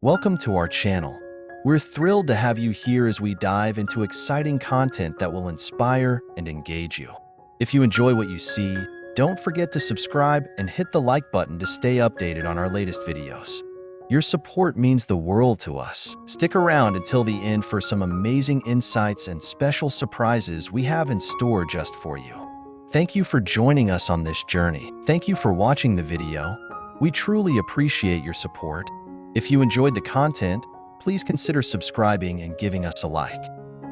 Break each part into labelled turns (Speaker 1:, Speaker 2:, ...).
Speaker 1: Welcome to our channel. We're thrilled to have you here as we dive into exciting content that will inspire and engage you. If you enjoy what you see, don't forget to subscribe and hit the like button to stay updated on our latest videos. Your support means the world to us. Stick around until the end for some amazing insights and special surprises we have in store just for you. Thank you for joining us on this journey. Thank you for watching the video. We truly appreciate your support. If you enjoyed the content, please consider subscribing and giving us a like.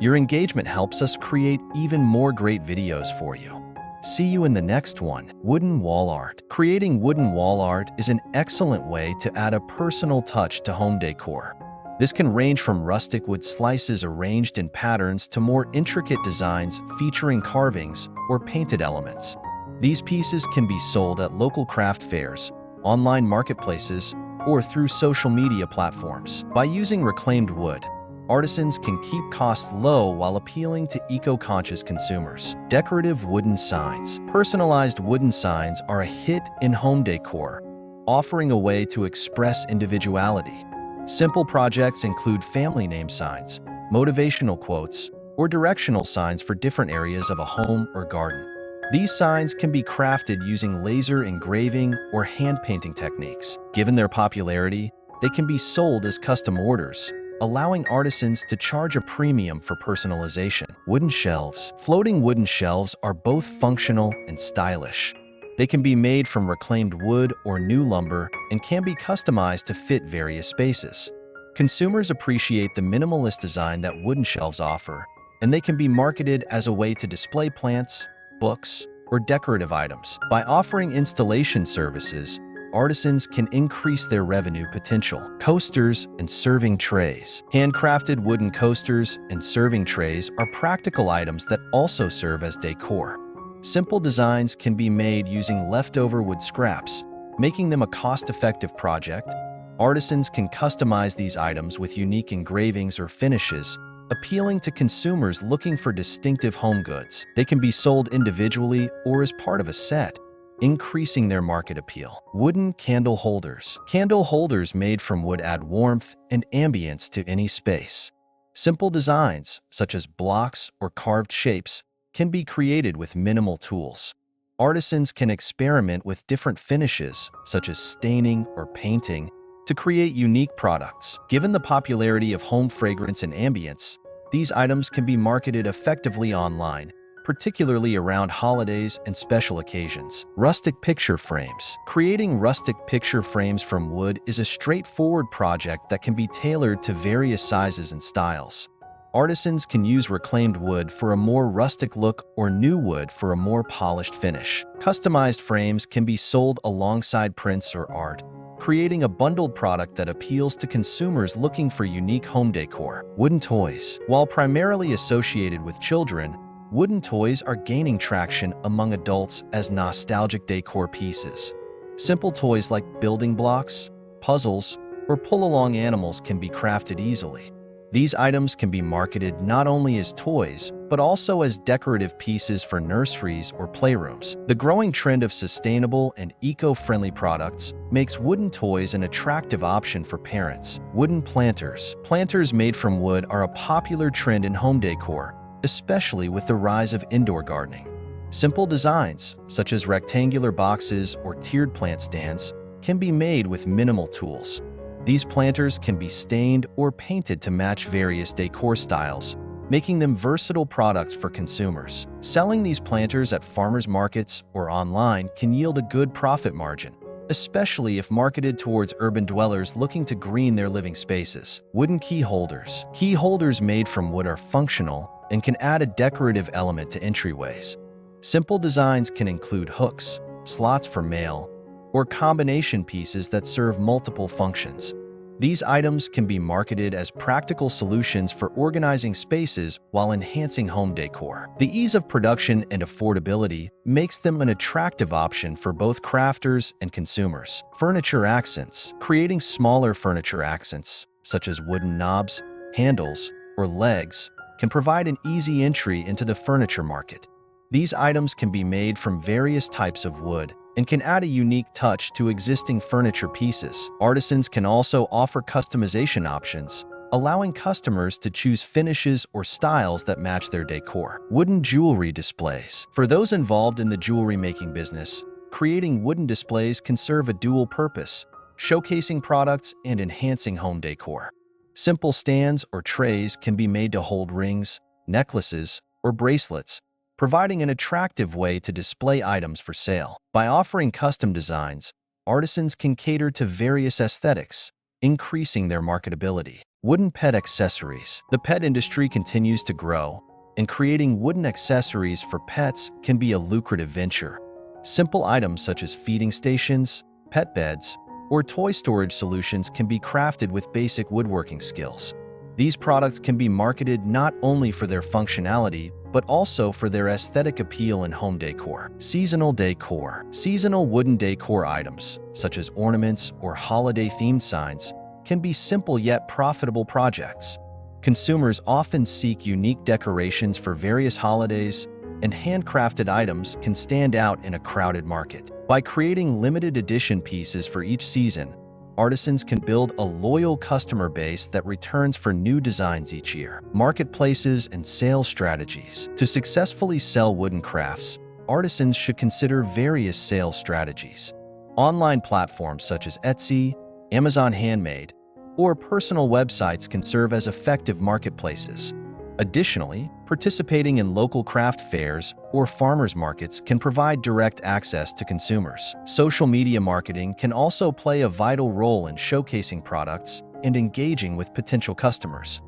Speaker 1: Your engagement helps us create even more great videos for you. See you in the next one. Wooden wall art. Creating wooden wall art is an excellent way to add a personal touch to home decor. This can range from rustic wood slices arranged in patterns to more intricate designs featuring carvings or painted elements. These pieces can be sold at local craft fairs, online marketplaces, or through social media platforms. By using reclaimed wood, artisans can keep costs low while appealing to eco-conscious consumers. Decorative wooden signs. Personalized wooden signs are a hit in home decor, offering a way to express individuality. Simple projects include family name signs, motivational quotes, or directional signs for different areas of a home or garden. These signs can be crafted using laser engraving or hand painting techniques. Given their popularity, they can be sold as custom orders, allowing artisans to charge a premium for personalization. Wooden shelves. Floating wooden shelves are both functional and stylish. They can be made from reclaimed wood or new lumber and can be customized to fit various spaces. Consumers appreciate the minimalist design that wooden shelves offer, and they can be marketed as a way to display plants, books, or decorative items. By offering installation services, artisans can increase their revenue potential. Coasters and serving trays. Handcrafted wooden coasters and serving trays are practical items that also serve as decor. Simple designs can be made using leftover wood scraps, making them a cost-effective project. Artisans can customize these items with unique engravings or finishes, appealing to consumers looking for distinctive home goods. They can be sold individually or as part of a set, increasing their market appeal. Wooden candle holders. Candle holders made from wood add warmth and ambience to any space. Simple designs, such as blocks or carved shapes, can be created with minimal tools. Artisans can experiment with different finishes, such as staining or painting, to create unique products. Given the popularity of home fragrance and ambience, these items can be marketed effectively online, particularly around holidays and special occasions. Rustic picture frames. Creating rustic picture frames from wood is a straightforward project that can be tailored to various sizes and styles. Artisans can use reclaimed wood for a more rustic look or new wood for a more polished finish. Customized frames can be sold alongside prints or art, creating a bundled product that appeals to consumers looking for unique home decor. Wooden toys. While primarily associated with children, wooden toys are gaining traction among adults as nostalgic decor pieces. Simple toys like building blocks, puzzles, or pull-along animals can be crafted easily. These items can be marketed not only as toys, but also as decorative pieces for nurseries or playrooms. The growing trend of sustainable and eco-friendly products makes wooden toys an attractive option for parents. Wooden planters. Planters made from wood are a popular trend in home decor, especially with the rise of indoor gardening. Simple designs, such as rectangular boxes or tiered plant stands, can be made with minimal tools. These planters can be stained or painted to match various decor styles, making them versatile products for consumers. Selling these planters at farmers markets or online can yield a good profit margin, especially if marketed towards urban dwellers looking to green their living spaces. Wooden key holders. Key holders made from wood are functional and can add a decorative element to entryways. Simple designs can include hooks, slots for mail, or combination pieces that serve multiple functions. These items can be marketed as practical solutions for organizing spaces while enhancing home decor. The ease of production and affordability makes them an attractive option for both crafters and consumers. Furniture accents. Creating smaller furniture accents, such as wooden knobs, handles, or legs, can provide an easy entry into the furniture market. These items can be made from various types of wood, and can add a unique touch to existing furniture pieces. Artisans can also offer customization options, allowing customers to choose finishes or styles that match their decor. Wooden jewelry displays. For those involved in the jewelry making business, creating wooden displays can serve a dual purpose, showcasing products and enhancing home decor. Simple stands or trays can be made to hold rings, necklaces, or bracelets, providing an attractive way to display items for sale. By offering custom designs, artisans can cater to various aesthetics, increasing their marketability. Wooden pet accessories. The pet industry continues to grow, and creating wooden accessories for pets can be a lucrative venture. Simple items such as feeding stations, pet beds, or toy storage solutions can be crafted with basic woodworking skills. These products can be marketed not only for their functionality, but also for their aesthetic appeal in home decor. Seasonal decor. Seasonal wooden decor items, such as ornaments or holiday-themed signs, can be simple yet profitable projects. Consumers often seek unique decorations for various holidays, and handcrafted items can stand out in a crowded market. By creating limited edition pieces for each season, artisans can build a loyal customer base that returns for new designs each year. Marketplaces and sales strategies. To successfully sell wooden crafts, artisans should consider various sales strategies. Online platforms such as Etsy, Amazon Handmade, or personal websites can serve as effective marketplaces. Additionally, participating in local craft fairs or farmers markets can provide direct access to consumers. Social media marketing can also play a vital role in showcasing products and engaging with potential customers.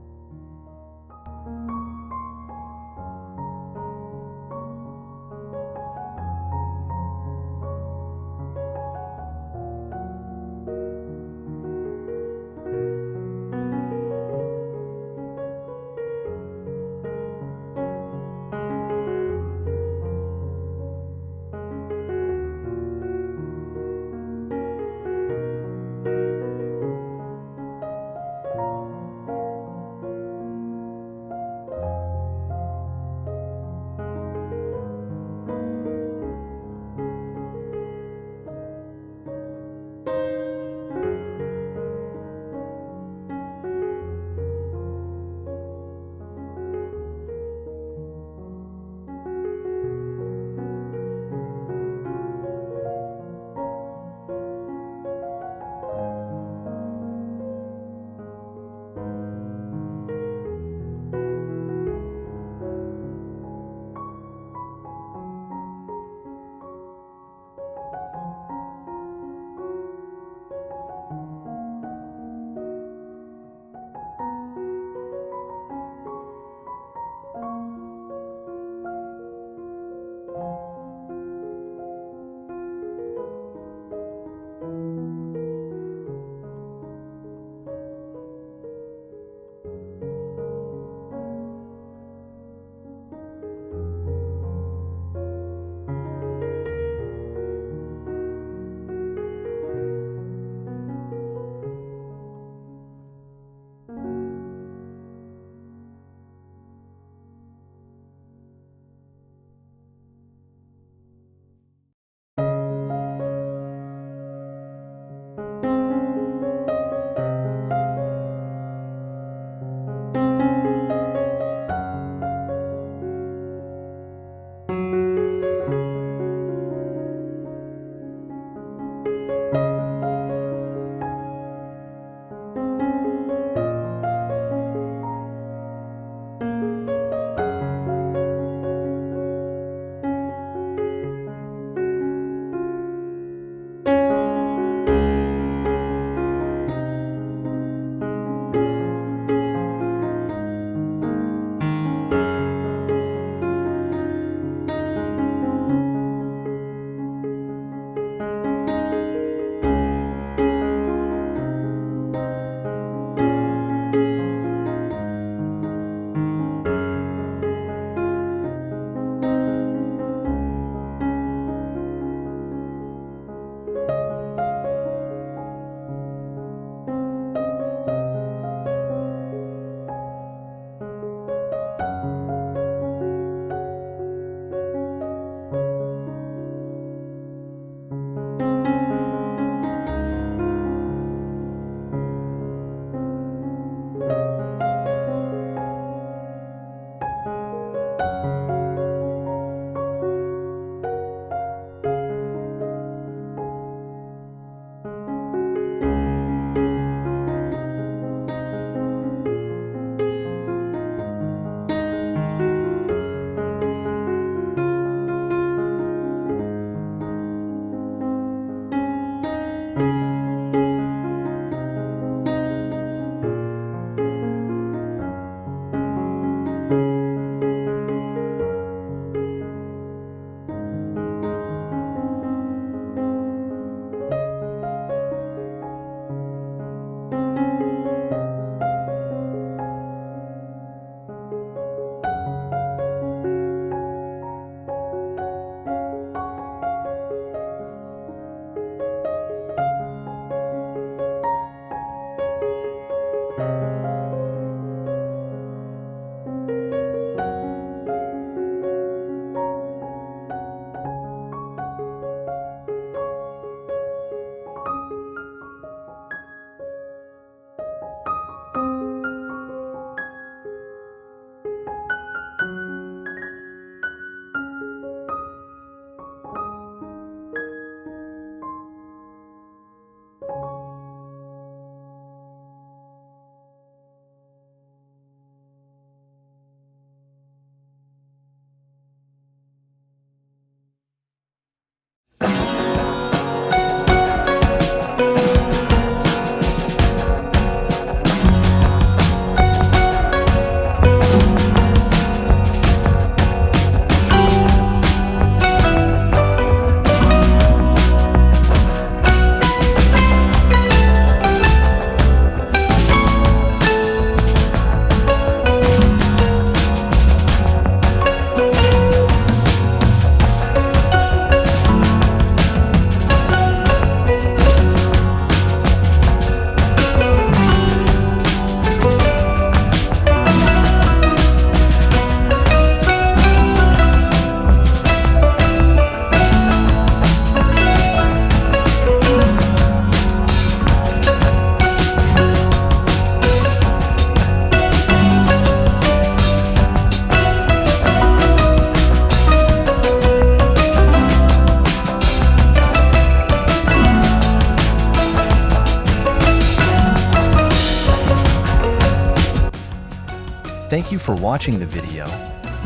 Speaker 1: Thank you for watching the video.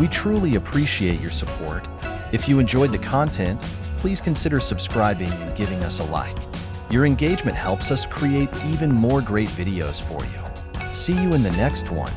Speaker 1: We truly appreciate your support. If you enjoyed the content, please consider subscribing and giving us a like. Your engagement helps us create even more great videos for you. See you in the next one.